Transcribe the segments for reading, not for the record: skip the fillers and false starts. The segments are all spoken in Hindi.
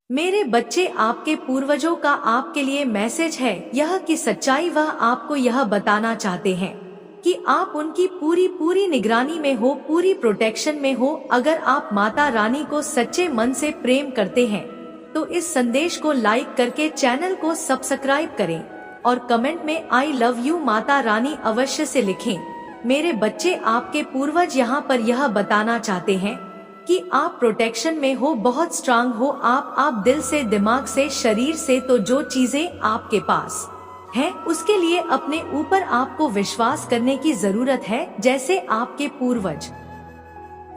मेरे बच्चे, आपके पूर्वजों का आपके लिए मैसेज है यह कि सच्चाई वह आपको यह बताना चाहते हैं कि आप उनकी पूरी पूरी निगरानी में हो, पूरी प्रोटेक्शन में हो। अगर आप माता रानी को सच्चे मन से प्रेम करते हैं तो इस संदेश को लाइक करके चैनल को सब्सक्राइब करें और कमेंट में I love you Mata Rani अवश्य से लिखें। मेरे बच्चे, आपके पूर्वज यहाँ पर यह बताना चाहते हैं कि आप प्रोटेक्शन में हो, बहुत स्ट्रांग हो। आप दिल से, दिमाग से, शरीर से, तो जो चीजें आपके पास है उसके लिए अपने ऊपर आपको विश्वास करने की जरूरत है, जैसे आपके पूर्वज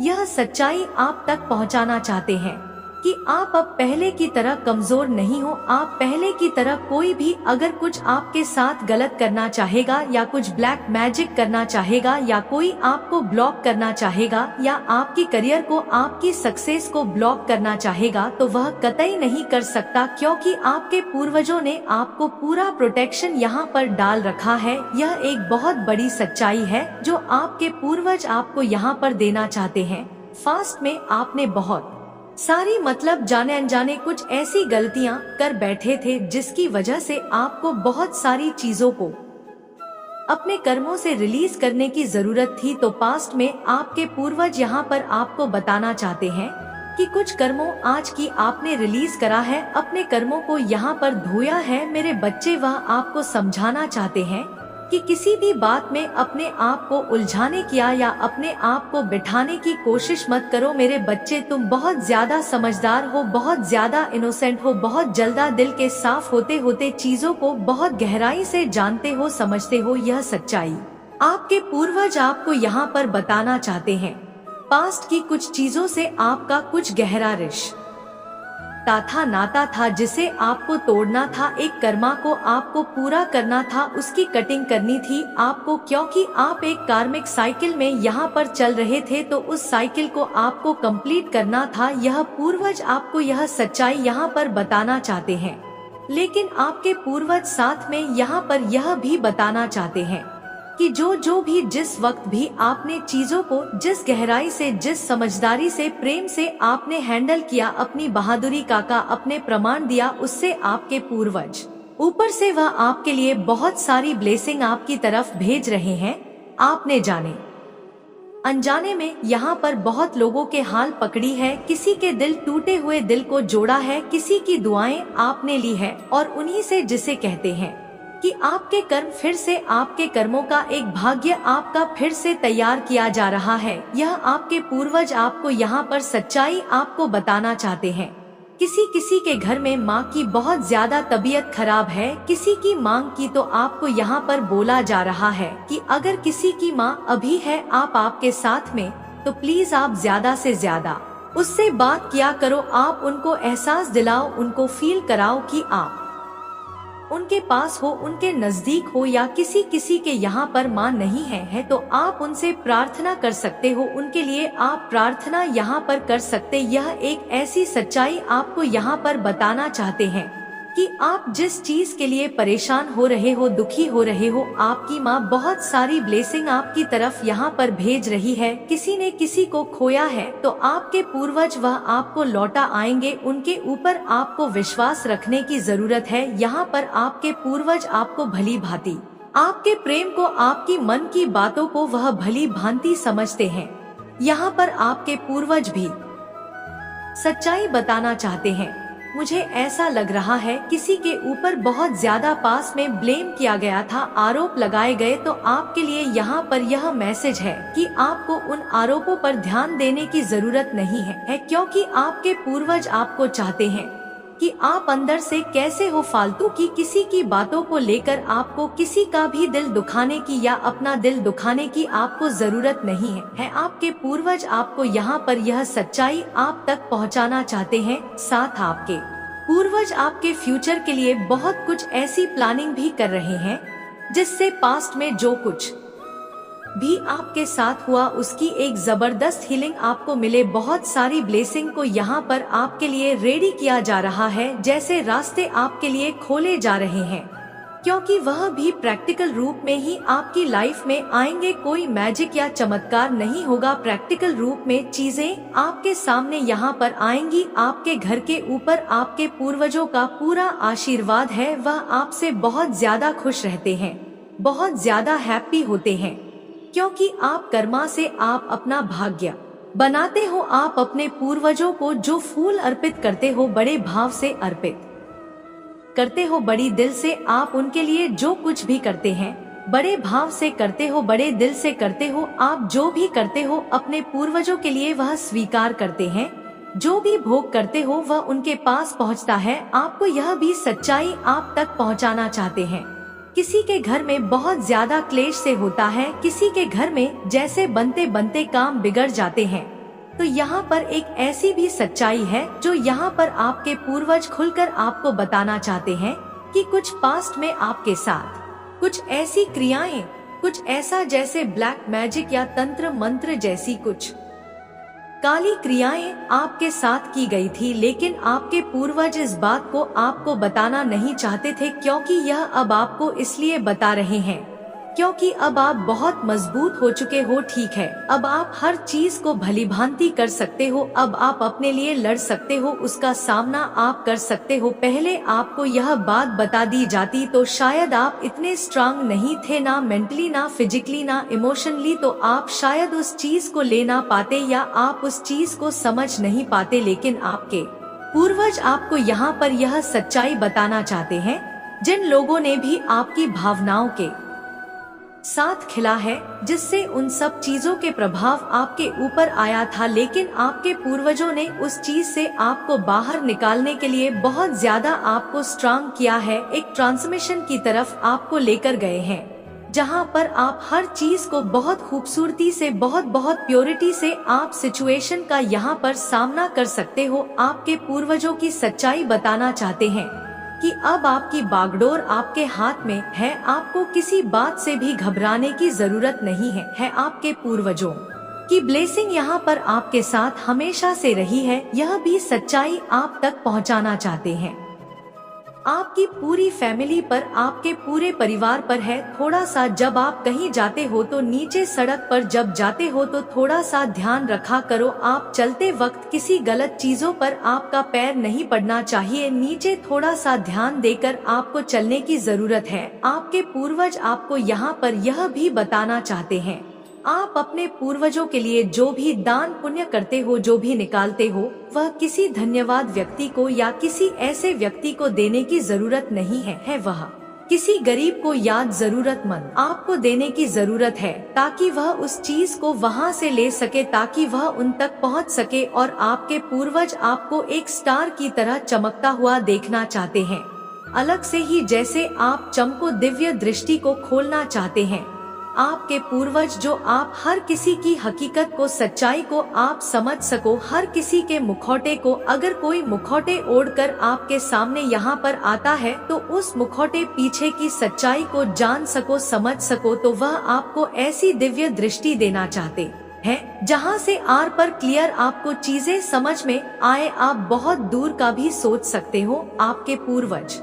यह सच्चाई आप तक पहुंचाना चाहते हैं कि आप अब पहले की तरह कमजोर नहीं हो। आप पहले की तरह, कोई भी अगर कुछ आपके साथ गलत करना चाहेगा या कुछ ब्लैक मैजिक करना चाहेगा या कोई आपको ब्लॉक करना चाहेगा या आपकी करियर को, आपकी सक्सेस को ब्लॉक करना चाहेगा, तो वह कतई नहीं कर सकता, क्योंकि आपके पूर्वजों ने आपको पूरा प्रोटेक्शन यहाँ पर डाल रखा है। यह एक बहुत बड़ी सच्चाई है जो आपके पूर्वज आपको यहाँ पर देना चाहते हैं। फास्ट में आपने बहुत सारी, मतलब जाने अनजाने कुछ ऐसी गलतियां कर बैठे थे जिसकी वजह से आपको बहुत सारी चीजों को अपने कर्मों से रिलीज करने की जरूरत थी। तो पास्ट में आपके पूर्वज यहाँ पर आपको बताना चाहते हैं कि कुछ कर्मों आज की आपने रिलीज करा है, अपने कर्मों को यहाँ पर धोया है। मेरे बच्चे, वह आपको समझाना चाहते हैं कि किसी भी बात में अपने आप को उलझाने किया या अपने आप को बिठाने की कोशिश मत करो। मेरे बच्चे, तुम बहुत ज्यादा समझदार हो, बहुत ज्यादा इनोसेंट हो, बहुत जल्दा दिल के साफ होते होते चीजों को बहुत गहराई से जानते हो, समझते हो। यह सच्चाई आपके पूर्वज आपको यहाँ पर बताना चाहते हैं। पास्ट की कुछ चीजों से आपका कुछ गहरा रिश्ता था, नाता था, जिसे आपको तोड़ना था। एक कर्मा को आपको पूरा करना था, उसकी कटिंग करनी थी आपको, क्योंकि आप एक कार्मिक साइकिल में यहाँ पर चल रहे थे, तो उस साइकिल को आपको कंप्लीट करना था। यह पूर्वज आपको यह सच्चाई यहाँ पर बताना चाहते हैं, लेकिन आपके पूर्वज साथ में यहाँ पर यह भी बताना चाहते हैं कि जो भी, जिस वक्त भी आपने चीजों को जिस गहराई से, जिस समझदारी से, प्रेम से आपने हैंडल किया, अपनी बहादुरी का अपने प्रमाण दिया, उससे आपके पूर्वज ऊपर से वह आपके लिए बहुत सारी ब्लेसिंग आपकी तरफ भेज रहे हैं। आपने जाने अनजाने में यहाँ पर बहुत लोगों के हाल पकड़ी है, किसी के दिल, टूटे हुए दिल को जोड़ा है, किसी की दुआएं आपने ली है, और उन्हीं से, जिसे कहते हैं कि आपके कर्म, फिर से आपके कर्मों का एक भाग्य आपका फिर से तैयार किया जा रहा है। यह आपके पूर्वज आपको यहाँ पर सच्चाई आपको बताना चाहते हैं। किसी किसी के घर में माँ की बहुत ज्यादा तबीयत खराब है, किसी की मांग की, तो आपको यहाँ पर बोला जा रहा है कि अगर किसी की माँ अभी है आप आपके साथ में, तो प्लीज आप ज्यादा से ज्यादा उससे बात किया करो। आप उनको एहसास दिलाओ, उनको फील कराओ कि आप उनके पास हो, उनके नजदीक हो। या किसी किसी के यहाँ पर माँ नहीं है तो आप उनसे प्रार्थना कर सकते हो, उनके लिए आप प्रार्थना यहाँ पर कर सकते। यह एक ऐसी सच्चाई आपको यहाँ पर बताना चाहते हैं कि आप जिस चीज के लिए परेशान हो रहे हो, दुखी हो रहे हो, आपकी माँ बहुत सारी ब्लेसिंग आपकी तरफ यहाँ पर भेज रही है। किसी ने किसी को खोया है तो आपके पूर्वज वह आपको लौटा आएंगे, उनके ऊपर आपको विश्वास रखने की जरूरत है। यहाँ पर आपके पूर्वज आपको भली भांति, आपके प्रेम को, आपकी मन की बातों को वह भली भांति समझते हैं। यहाँ पर आपके पूर्वज भी सच्चाई बताना चाहते हैं। मुझे ऐसा लग रहा है किसी के ऊपर बहुत ज्यादा पास में ब्लेम किया गया था, आरोप लगाए गए, तो आपके लिए यहाँ पर यह मैसेज है कि आपको उन आरोपों पर ध्यान देने की जरूरत नहीं है, क्योंकि आपके पूर्वज आपको चाहते हैं कि आप अंदर से कैसे हो। फालतू की किसी की बातों को लेकर आपको किसी का भी दिल दुखाने की या अपना दिल दुखाने की आपको जरूरत नहीं है। आपके पूर्वज आपको यहाँ पर यह सच्चाई आप तक पहुँचाना चाहते हैं। साथ आपके पूर्वज आपके फ्यूचर के लिए बहुत कुछ ऐसी प्लानिंग भी कर रहे हैं जिससे पास्ट में जो कुछ भी आपके साथ हुआ उसकी एक जबरदस्त हीलिंग आपको मिले। बहुत सारी ब्लेसिंग को यहाँ पर आपके लिए रेडी किया जा रहा है, जैसे रास्ते आपके लिए खोले जा रहे हैं। क्योंकि वह भी प्रैक्टिकल रूप में ही आपकी लाइफ में आएंगे। कोई मैजिक या चमत्कार नहीं होगा, प्रैक्टिकल रूप में चीजें आपके सामने यहाँ पर आएंगी। आपके घर के ऊपर आपके पूर्वजों का पूरा आशीर्वाद है, वह आपसे बहुत ज्यादा खुश रहते हैं, बहुत ज्यादा हैप्पी होते हैं, क्योंकि आप कर्मा से आप अपना भाग्य बनाते हो। आप अपने पूर्वजों को जो फूल अर्पित करते हो, बड़े भाव से अर्पित करते हो, बड़ी दिल से आप उनके लिए जो कुछ भी करते हैं बड़े भाव से करते हो, बड़े दिल से करते हो। आप जो भी करते हो अपने पूर्वजों के लिए वह स्वीकार करते हैं, जो भी भोग करते हो वह उनके पास पहुंचता है। आपको यह भी सच्चाई आप तक पहुंचाना चाहते हैं। किसी के घर में बहुत ज्यादा क्लेश से होता है, किसी के घर में जैसे बनते बनते काम बिगड़ जाते हैं, तो यहाँ पर एक ऐसी भी सच्चाई है जो यहाँ पर आपके पूर्वज खुलकर आपको बताना चाहते हैं कि कुछ पास्ट में आपके साथ कुछ ऐसी क्रियाएं, कुछ ऐसा जैसे ब्लैक मैजिक या तंत्र मंत्र जैसी कुछ काली क्रियाएं आपके साथ की गई थी, लेकिन आपके पूर्वज इस बात को आपको बताना नहीं चाहते थे, क्योंकि यह अब आपको इसलिए बता रहे हैं क्योंकि अब आप बहुत मजबूत हो चुके हो। ठीक है, अब आप हर चीज को भलीभांति कर सकते हो, अब आप अपने लिए लड़ सकते हो, उसका सामना आप कर सकते हो। पहले आपको यह बात बता दी जाती तो शायद आप इतने स्ट्रांग नहीं थे, ना मेंटली, ना फिजिकली, ना इमोशनली, तो आप शायद उस चीज को ले ना पाते या आप उस चीज को समझ नहीं पाते। लेकिन आपके पूर्वज आपको यहाँ पर यह सच्चाई बताना चाहते हैं, जिन लोगों ने भी आपकी भावनाओं के साथ खिला है, जिससे उन सब चीजों के प्रभाव आपके ऊपर आया था, लेकिन आपके पूर्वजों ने उस चीज से आपको बाहर निकालने के लिए बहुत ज्यादा आपको स्ट्रांग किया है। एक ट्रांसमिशन की तरफ आपको लेकर गए हैं, जहां पर आप हर चीज को बहुत खूबसूरती से, बहुत प्योरिटी से आप सिचुएशन का यहाँ पर सामना कर सकते हो। आपके पूर्वजों की सच्चाई बताना चाहते हैं कि अब आपकी बागडोर आपके हाथ में है, आपको किसी बात से भी घबराने की जरूरत नहीं है। आपके पूर्वजों की ब्लेसिंग यहाँ पर आपके साथ हमेशा से रही है, यह भी सच्चाई आप तक पहुँचाना चाहते हैं। आपकी पूरी फैमिली पर, आपके पूरे परिवार पर है। थोड़ा सा जब आप कहीं जाते हो तो नीचे सड़क पर जब जाते हो तो थोड़ा सा ध्यान रखा करो। आप चलते वक्त किसी गलत चीजों पर आपका पैर नहीं पड़ना चाहिए, नीचे थोड़ा सा ध्यान देकर आपको चलने की जरूरत है। आपके पूर्वज आपको यहाँ पर यह भी बताना चाहते हैं, आप अपने पूर्वजों के लिए जो भी दान पुण्य करते हो, जो भी निकालते हो, वह किसी धन्यवाद व्यक्ति को या किसी ऐसे व्यक्ति को देने की जरूरत नहीं है, वह किसी गरीब को या जरूरतमंद आपको देने की जरूरत है, ताकि वह उस चीज को वहां से ले सके, ताकि वह उन तक पहुंच सके। और आपके पूर्वज आपको एक स्टार की तरह चमकता हुआ देखना चाहते हैं, अलग से ही जैसे आप चमको, दिव्य दृष्टि को खोलना चाहते हैं। आपके पूर्वज जो आप हर किसी की हकीकत को, सच्चाई को आप समझ सको, हर किसी के मुखौटे को, अगर कोई मुखौटे ओढ़कर आपके सामने यहाँ पर आता है तो उस मुखौटे पीछे की सच्चाई को जान सको, समझ सको, तो वह आपको ऐसी दिव्य दृष्टि देना चाहते हैं जहाँ से आर पर क्लियर आपको चीजें समझ में आए, आप बहुत दूर का भी सोच सकते हो। आपके पूर्वज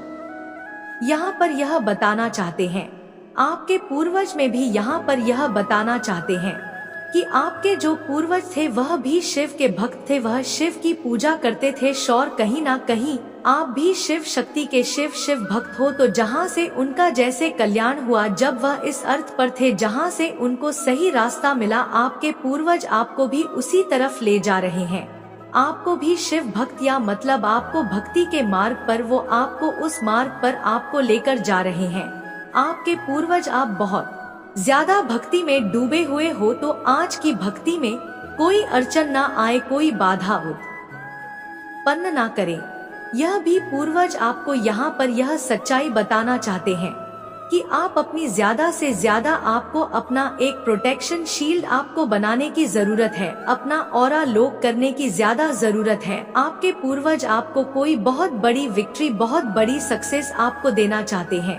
यहाँ पर यह बताना चाहते हैं, आपके पूर्वज में भी यहाँ पर यह बताना चाहते हैं कि आपके जो पूर्वज थे वह भी शिव के भक्त थे, वह शिव की पूजा करते थे। शौर कहीं ना कहीं आप भी शिव शक्ति के शिव भक्त हो, तो जहाँ से उनका जैसे कल्याण हुआ, जब वह इस अर्थ पर थे जहाँ से उनको सही रास्ता मिला, आपके पूर्वज आपको भी उसी तरफ ले जा रहे हैं। आपको भी शिव भक्त या मतलब आपको भक्ति के मार्ग पर, वो आपको उस मार्ग पर आपको लेकर जा रहे हैं। आपके पूर्वज आप बहुत ज्यादा भक्ति में डूबे हुए हो, तो आज की भक्ति में कोई अड़चन ना आए, कोई बाधा उत्पन्न ना करे। यह भी पूर्वज आपको यहाँ पर यह सच्चाई बताना चाहते हैं कि आप अपनी ज्यादा से ज्यादा, आपको अपना एक प्रोटेक्शन शील्ड आपको बनाने की जरूरत है, अपना ऑरा लोक करने की ज्यादा जरूरत है। आपके पूर्वज आपको कोई बहुत बड़ी विक्ट्री, बहुत बड़ी सक्सेस आपको देना चाहते हैं,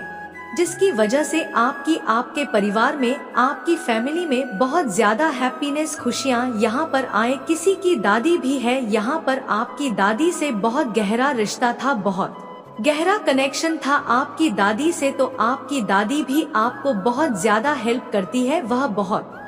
जिसकी वजह से आपके परिवार में, आपकी फैमिली में बहुत ज्यादा हैप्पीनेस, खुशियाँ यहाँ पर आए। किसी की दादी भी है यहाँ पर, आपकी दादी से बहुत गहरा रिश्ता था, बहुत गहरा कनेक्शन था आपकी दादी से, तो आपकी दादी भी आपको बहुत ज्यादा हेल्प करती है, वह बहुत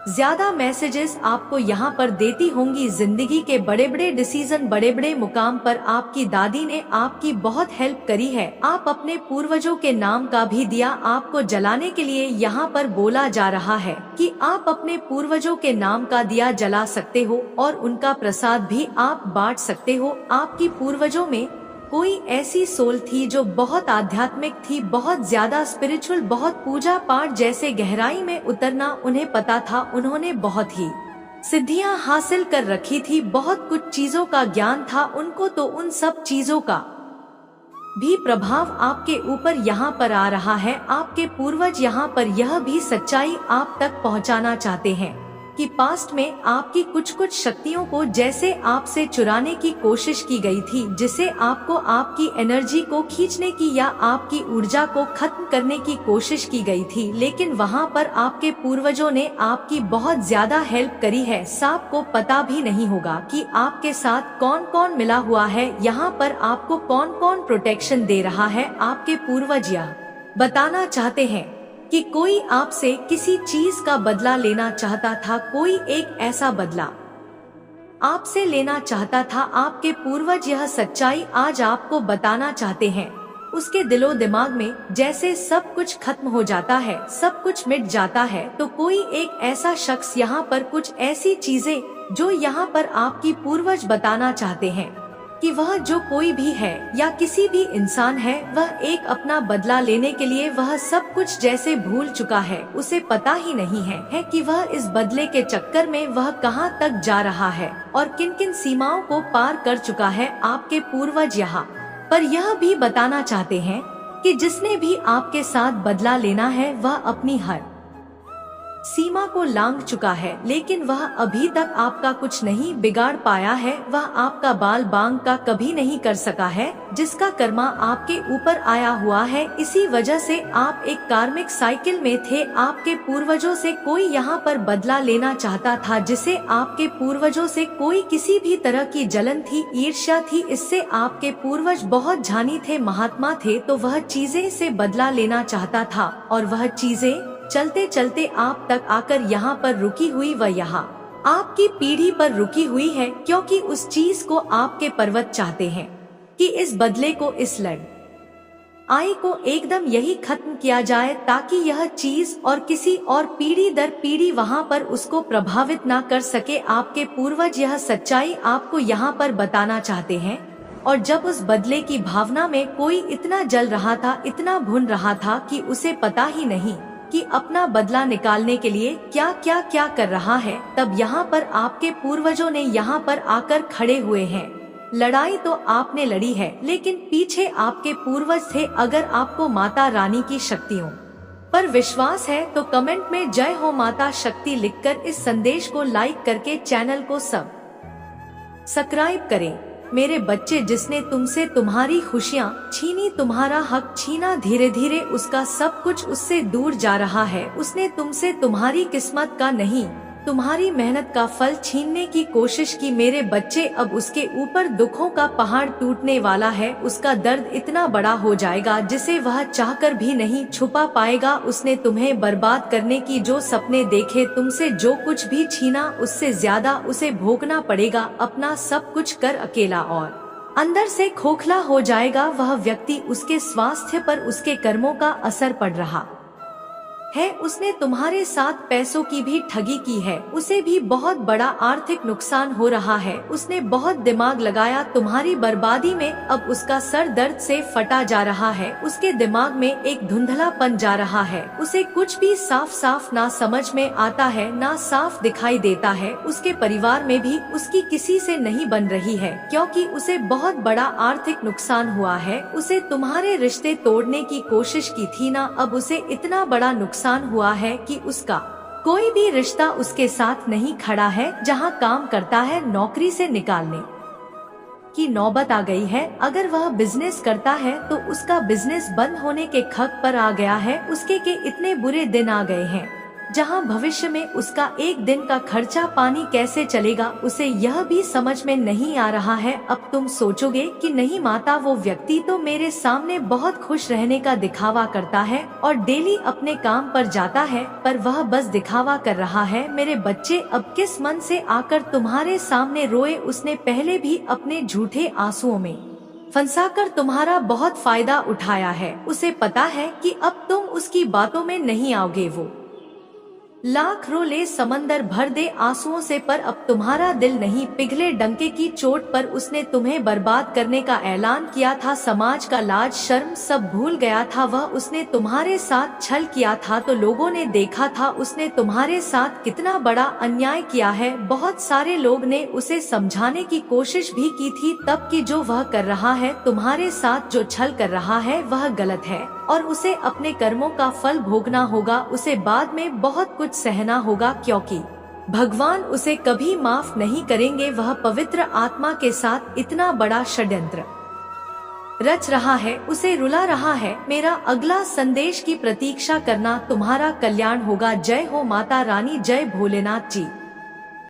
ज्यादा मैसेजेस आपको यहाँ पर देती होंगी। जिंदगी के बड़े बड़े डिसीजन, बड़े बड़े मुकाम पर आपकी दादी ने आपकी बहुत हेल्प करी है। आप अपने पूर्वजों के नाम का भी दिया आपको जलाने के लिए यहाँ पर बोला जा रहा है कि आप अपने पूर्वजों के नाम का दिया जला सकते हो और उनका प्रसाद भी आप बांट सकते हो। आपकी पूर्वजों में कोई ऐसी सोल थी जो बहुत आध्यात्मिक थी, बहुत ज्यादा स्पिरिचुअल, बहुत पूजा पाठ जैसे गहराई में उतरना उन्हें पता था। उन्होंने बहुत ही सिद्धियां हासिल कर रखी थी, बहुत कुछ चीजों का ज्ञान था उनको, तो उन सब चीजों का भी प्रभाव आपके ऊपर यहाँ पर आ रहा है। आपके पूर्वज यहाँ पर यह भी सच्चाई आप तक पहुँचाना चाहते हैं कि पास्ट में आपकी कुछ शक्तियों को जैसे आपसे चुराने की कोशिश की गई थी, जिसे आपको आपकी एनर्जी को खींचने की या आपकी ऊर्जा को खत्म करने की कोशिश की गई थी, लेकिन वहाँ पर आपके पूर्वजों ने आपकी बहुत ज्यादा हेल्प करी है। सांप को पता भी नहीं होगा कि आपके साथ कौन कौन मिला हुआ है, यहाँ पर आपको कौन कौन प्रोटेक्शन दे रहा है। आपके पूर्वज यह बताना चाहते हैं कि कोई आपसे किसी चीज का बदला लेना चाहता था, कोई एक ऐसा बदला आपसे लेना चाहता था। आपके पूर्वज यह सच्चाई आज आपको बताना चाहते हैं। उसके दिलो दिमाग में जैसे सब कुछ खत्म हो जाता है, सब कुछ मिट जाता है, तो कोई एक ऐसा शख्स यहाँ पर कुछ ऐसी चीजें जो यहाँ पर आपकी पूर्वज बताना चाहते हैं कि वह जो कोई भी है या किसी भी इंसान है, वह एक अपना बदला लेने के लिए वह सब कुछ जैसे भूल चुका है। उसे पता ही नहीं है कि वह इस बदले के चक्कर में वह कहां तक जा रहा है और किन किन सीमाओं को पार कर चुका है। आपके पूर्वज यहाँ पर यह भी बताना चाहते हैं कि जिसने भी आपके साथ बदला लेना है वह अपनी हर सीमा को लांघ चुका है, लेकिन वह अभी तक आपका कुछ नहीं बिगाड़ पाया है। वह आपका बाल बांग का कभी नहीं कर सका है, जिसका कर्मा आपके ऊपर आया हुआ है। इसी वजह से आप एक कार्मिक साइकिल में थे। आपके पूर्वजों से कोई यहाँ पर बदला लेना चाहता था, जिसे आपके पूर्वजों से कोई किसी भी तरह की जलन थी, ईर्ष्या थी। इससे आपके पूर्वज बहुत झानी थे, महात्मा थे, तो वह चीजें से बदला लेना चाहता था और वह चीजें चलते चलते आप तक आकर यहाँ पर रुकी हुई, वह यहाँ आपकी पीढ़ी पर रुकी हुई है, क्योंकि उस चीज को आपके पर्वत चाहते हैं कि इस बदले को, इस लड़ाई को एकदम यही खत्म किया जाए, ताकि यह चीज और किसी और पीढ़ी दर पीढ़ी वहाँ पर उसको प्रभावित ना कर सके। आपके पूर्वज यह सच्चाई आपको यहाँ पर बताना चाहते हैं। और जब उस बदले की भावना में कोई इतना जल रहा था, इतना भुन रहा था कि उसे पता ही नहीं कि अपना बदला निकालने के लिए क्या क्या क्या कर रहा है, तब यहाँ पर आपके पूर्वजों ने यहाँ पर आकर खड़े हुए हैं। लड़ाई तो आपने लड़ी है, लेकिन पीछे आपके पूर्वज थे। अगर आपको माता रानी की शक्तियों पर विश्वास है तो कमेंट में जय हो माता शक्ति लिखकर इस संदेश को लाइक करके चैनल को सब्सक्राइब करें। मेरे बच्चे, जिसने तुमसे तुम्हारी खुशियाँ छीनी, तुम्हारा हक छीना, धीरे धीरे उसका सब कुछ उससे दूर जा रहा है। उसने तुमसे तुम्हारी किस्मत का नहीं, तुम्हारी मेहनत का फल छीनने की कोशिश की। मेरे बच्चे, अब उसके ऊपर दुखों का पहाड़ टूटने वाला है। उसका दर्द इतना बड़ा हो जाएगा जिसे वह चाहकर भी नहीं छुपा पाएगा। उसने तुम्हें बर्बाद करने की जो सपने देखे, तुमसे जो कुछ भी छीना, उससे ज्यादा उसे भोगना पड़ेगा। अपना सब कुछ कर अकेला और अंदर से खोखला हो जाएगा वह व्यक्ति। उसके स्वास्थ्य पर उसके कर्मों का असर पड़ रहा है। उसने तुम्हारे साथ पैसों की भी ठगी की है, उसे भी बहुत बड़ा आर्थिक नुकसान हो रहा है। उसने बहुत दिमाग लगाया तुम्हारी बर्बादी में, अब उसका सर दर्द से फटा जा रहा है। उसके दिमाग में एक धुंधलापन जा रहा है। उसे कुछ भी साफ साफ ना समझ में आता है, ना साफ दिखाई देता है। उसके परिवार में भी उसकी किसी से नहीं बन रही है, क्योंकि उसे बहुत बड़ा आर्थिक नुकसान हुआ है। उसे तुम्हारे रिश्ते तोड़ने की कोशिश की थी ना, अब उसे इतना बड़ा नुकसान हुआ है कि उसका कोई भी रिश्ता उसके साथ नहीं खड़ा है। जहां काम करता है, नौकरी से निकालने की नौबत आ गई है। अगर वह बिजनेस करता है तो उसका बिजनेस बंद होने के खक पर आ गया है। उसके इतने बुरे दिन आ गए हैं जहां भविष्य में उसका एक दिन का खर्चा पानी कैसे चलेगा उसे यह भी समझ में नहीं आ रहा है। अब तुम सोचोगे कि नहीं माता, वो व्यक्ति तो मेरे सामने बहुत खुश रहने का दिखावा करता है और डेली अपने काम पर जाता है, पर वह बस दिखावा कर रहा है। मेरे बच्चे, अब किस मन से आकर तुम्हारे सामने रोए? उसने पहले भी अपने झूठे आंसुओं में फंसाकर तुम्हारा बहुत फायदा उठाया है। उसे पता है कि अब तुम उसकी बातों में नहीं आओगे। वो लाख रो ले, समंदर भर दे आंसुओं से, पर अब तुम्हारा दिल नहीं। पिघले डंके की चोट पर उसने तुम्हें बर्बाद करने का ऐलान किया था। समाज का लाज शर्म सब भूल गया था वह। उसने तुम्हारे साथ छल किया था तो लोगों ने देखा था उसने तुम्हारे साथ कितना बड़ा अन्याय किया है। बहुत सारे लोग ने उसे समझाने की कोशिश भी की थी तब कि जो वह कर रहा है, तुम्हारे साथ जो छल कर रहा है, वह गलत है और उसे अपने कर्मों का फल भोगना होगा। उसे बाद में बहुत कुछ सहना होगा क्योंकि भगवान उसे कभी माफ नहीं करेंगे। वह पवित्र आत्मा के साथ इतना बड़ा षड्यंत्र रच रहा है, उसे रुला रहा है। मेरा अगला संदेश की प्रतीक्षा करना, तुम्हारा कल्याण होगा। जय हो माता रानी, जय भोलेनाथ जी।